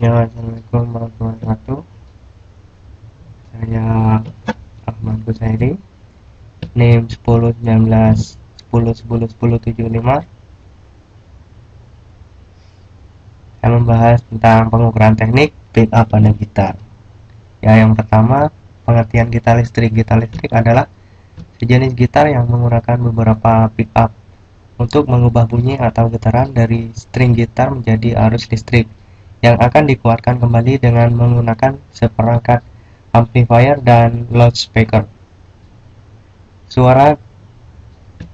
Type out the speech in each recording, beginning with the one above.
Ya, Assalamualaikum warahmatullahi wabarakatuh. Saya Ahmad Busairi, NIM 1019 10 10 10 75. Saya membahas tentang pengukuran teknik pick up pada gitar. Ya, yang pertama, pengertian gitar listrik. Gitar listrik adalah sejenis gitar yang menggunakan beberapa pick up untuk mengubah bunyi atau getaran dari string gitar menjadi arus listrik yang akan dikuatkan kembali dengan menggunakan seperangkat amplifier dan loudspeaker. Suara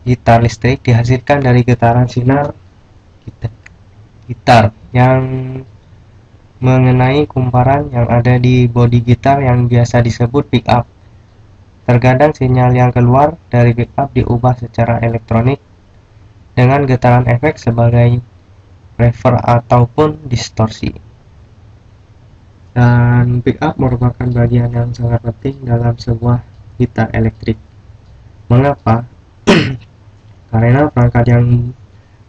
gitar listrik dihasilkan dari getaran sinar gitar yang mengenai kumparan yang ada di bodi gitar yang biasa disebut pick up. Terkadang sinyal yang keluar dari pick up diubah secara elektronik dengan getaran efek sebagai reverb ataupun distorsi. Dan pick up merupakan bagian yang sangat penting dalam sebuah gitar elektrik. Mengapa? Karena perangkat yang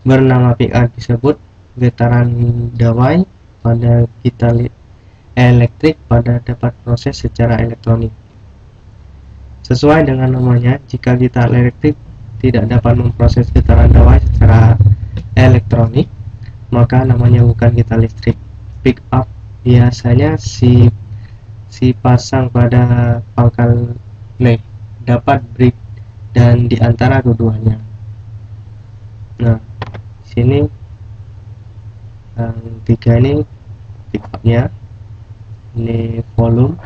bernama pick up disebut getaran dawai pada gitar elektrik pada dapat proses secara elektronik. Sesuai dengan namanya, jika gitar elektrik tidak dapat memproses getaran dawai secara elektronik, maka namanya bukan gitar listrik. Pick up biasanya si pasang pada pangkal neck, dapat bridge dan di antara keduanya. Nah, sini yang tiga ini pick upnya, ini volume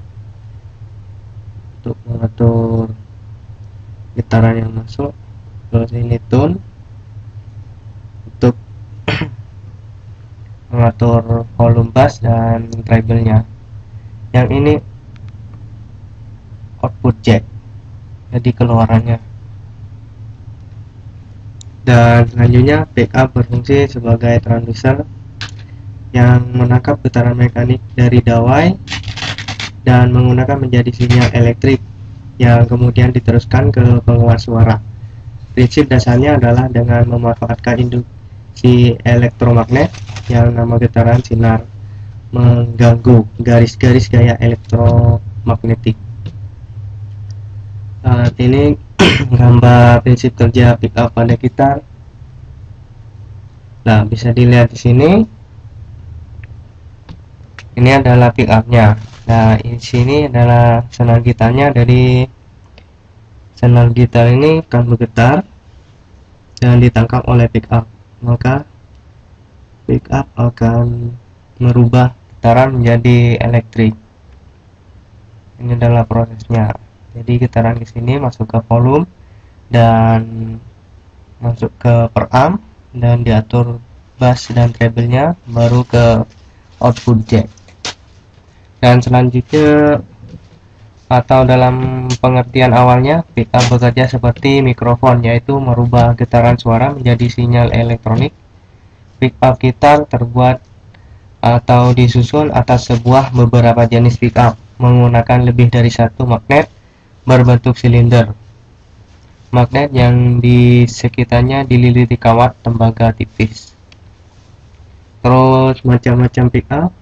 untuk mengatur getaran yang masuk, terus ini tone untuk mengatur volume bass dan treble-nya. Yang ini output jack, jadi keluarannya. Dan selanjutnya pick up berfungsi sebagai transducer yang menangkap getaran mekanik dari dawai dan menggunakan menjadi sinyal elektrik yang kemudian diteruskan ke penguas suara. Prinsip dasarnya adalah dengan memanfaatkan induksi elektromagnet yang nama getaran sinar mengganggu garis-garis gaya elektromagnetik. Saat ini gambar prinsip kerja pick up pada gitar. Nah, bisa dilihat di sini. Ini adalah pick up-nya. Nah, di sini adalah senar gitarnya. Dari senar gitar ini akan bergetar dan ditangkap oleh pick up. Maka pick up akan merubah getaran menjadi elektrik. Ini adalah prosesnya. Jadi getaran di sini masuk ke volume dan masuk ke peramp dan diatur bass dan treble-nya, baru ke output jack. Dan selanjutnya atau dalam pengertian awalnya, pick up bekerja seperti mikrofon, yaitu merubah getaran suara menjadi sinyal elektronik. Pick up gitar terbuat atau disusun atas beberapa jenis pick up menggunakan lebih dari satu magnet berbentuk silinder. Magnet yang di sekitarnya dililiti kawat tembaga tipis. Terus macam-macam pick up.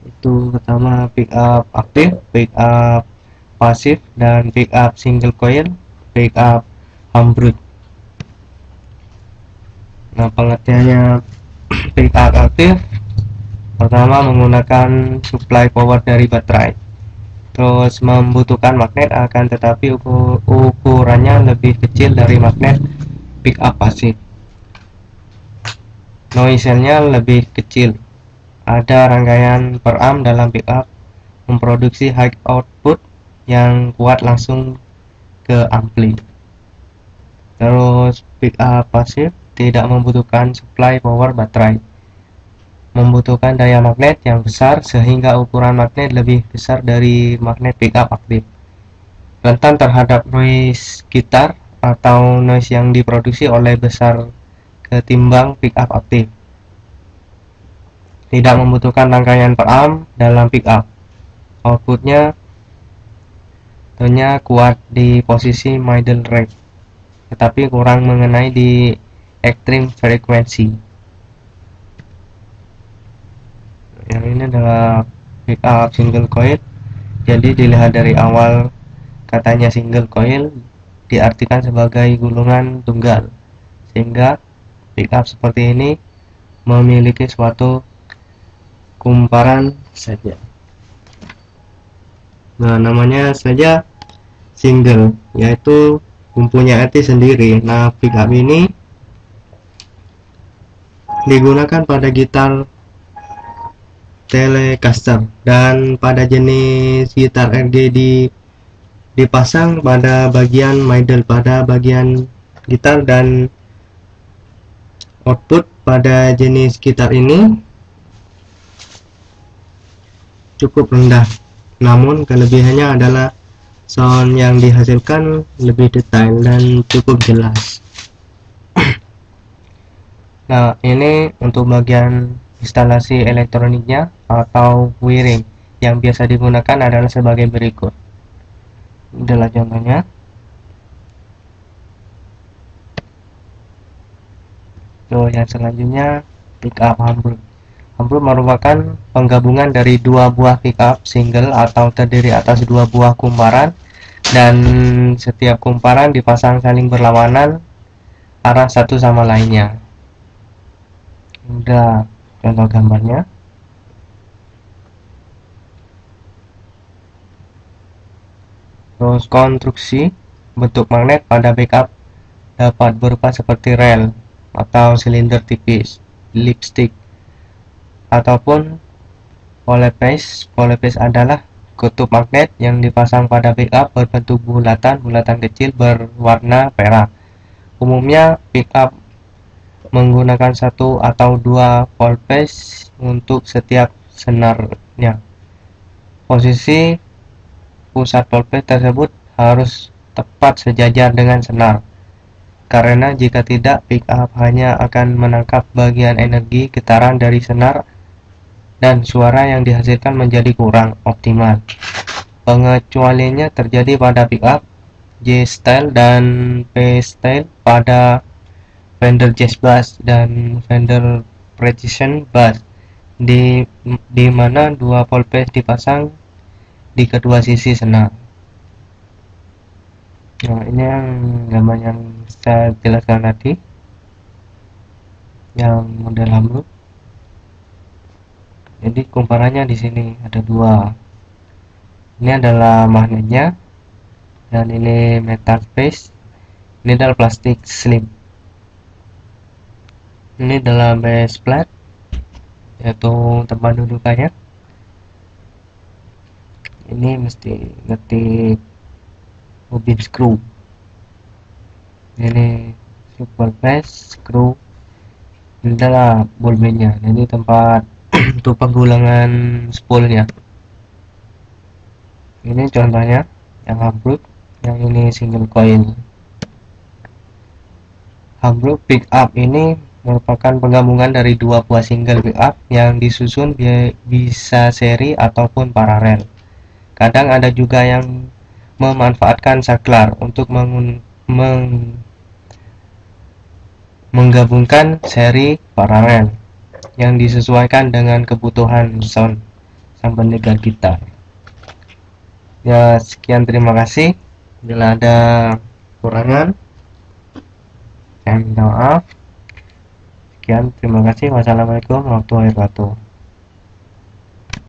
Itu pertama pick up aktif, pick up pasif, dan pick up single coil, pick up Humbrut. Nah, pengertiannya pick up aktif, pertama menggunakan supply power dari baterai, terus membutuhkan magnet, akan tetapi ukurannya lebih kecil dari magnet. Pick up pasif, noise-nya lebih kecil. Ada rangkaian peramp dalam pick up memproduksi high output yang kuat langsung ke ampli. Terus pick up pasif tidak membutuhkan supply power baterai, membutuhkan daya magnet yang besar sehingga ukuran magnet lebih besar dari magnet pick up aktif. Rentan terhadap noise gitar atau noise yang diproduksi oleh besar ketimbang pick up aktif. Tidak membutuhkan rangkaian peramp dalam pick up. Outputnya tentunya kuat di posisi middle range, tetapi kurang mengenai di extreme frequency. Yang ini adalah pickup single coil. Jadi dilihat dari awal katanya single coil diartikan sebagai gulungan tunggal, sehingga pickup seperti ini memiliki suatu kumparan saja. Nah, namanya saja single, yaitu mempunyai arti sendiri. Nah, pickup ini digunakan pada gitar Telecaster, dan pada jenis gitar RG dipasang pada bagian middle pada bagian gitar, dan output pada jenis gitar ini cukup rendah, namun kelebihannya adalah sound yang dihasilkan lebih detail dan cukup jelas. Nah, ini untuk bagian instalasi elektroniknya atau wiring. Yang biasa digunakan adalah sebagai berikut. Adalah contohnya. Yang selanjutnya pickup Humbrol. Humbrol merupakan penggabungan dari dua buah pickup single atau terdiri atas dua buah kumparan, dan setiap kumparan dipasang saling berlawanan arah satu sama lainnya. Udah contoh gambarnya. Terus konstruksi bentuk magnet pada pickup dapat berupa seperti rel atau silinder tipis, lipstick, ataupun poleface. Poleface adalah kutub magnet yang dipasang pada pickup berbentuk bulatan kecil berwarna perak. Umumnya pickup menggunakan satu atau dua poleface untuk setiap senarnya. Posisi pusat poleface tersebut harus tepat sejajar dengan senar, karena jika tidak, pickup hanya akan menangkap bagian energi getaran dari senar dan suara yang dihasilkan menjadi kurang optimal. Pengecualiannya terjadi pada pickup J-style dan P-style pada Fender Jazz Bass dan Fender Precision Bass, di mana dua poleface dipasang di kedua sisi senar. Nah, ini yang gambar yang saya jelaskan tadi, yang model Humbrol. Jadi kumparannya di sini ada dua. Ini adalah magnetnya, dan ini metal face. Ini adalah plastik slim. Ini adalah base plate, yaitu tempat dudukannya. Ini mesti ngetik bobin screw. Ini super base screw. Ini adalah ballbandnya. Ini tempat untuk penggulangan spoolnya. Ini contohnya yang Humbrol, yang ini single coil. Humbrol pickup ini merupakan penggabungan dari dua buah single pickup yang disusun bisa seri ataupun paralel. Kadang ada juga yang memanfaatkan saklar untuk menggabungkan seri paralel yang disesuaikan dengan kebutuhan sound sang pendengar gitar. Ya, sekian, terima kasih. Bila ada kurangan, saya minta maaf. Sekian, terima kasih. Wassalamualaikum warahmatullahi wabarakatuh.